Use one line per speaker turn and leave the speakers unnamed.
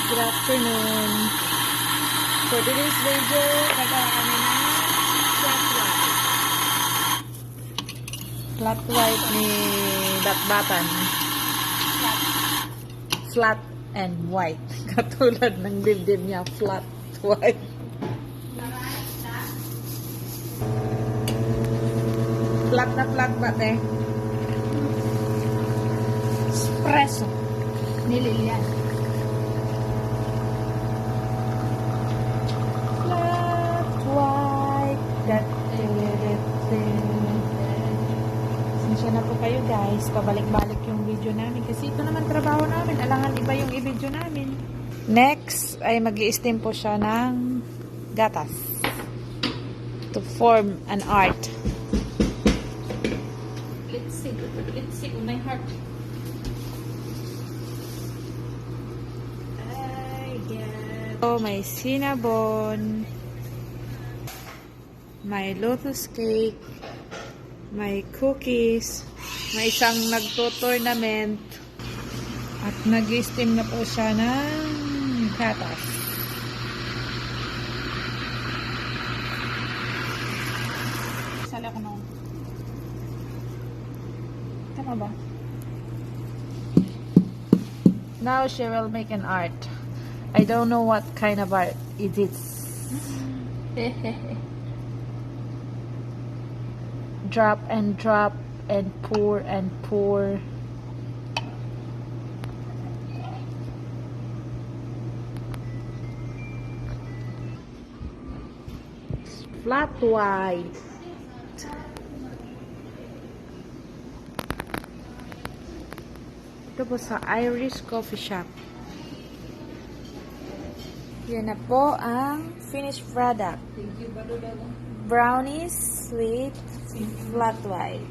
Good afternoon. For today's video, gagawa kami ng flat white. Flat white ni Batbatan. Flat and white. Katulad ng dibdib niya, flat white. Flat na flat ba, te?
Espresso. Ni Lilian.
Flat white. Sinsya na po kayo guys. Pabalik-balik yung video namin. Kasi ito naman trabaho namin. Alangan iba yung i-video namin. Next ay mag-i-steam po siya ng gatas. To form an art.
Let's see my heart.
Oh, may cinnamon, may lotus cake, may cookies, may isang nagto-tournament, at nag-steam na po siya ng gatas.
Sala ko nung. Tama ba?
Now she will make an art. I don't know what kind of art it is. Drop and pour and pour. Flat white. Ito po sa Irish Coffee Shop. Yan na po ang finished product. Brownies with flat white.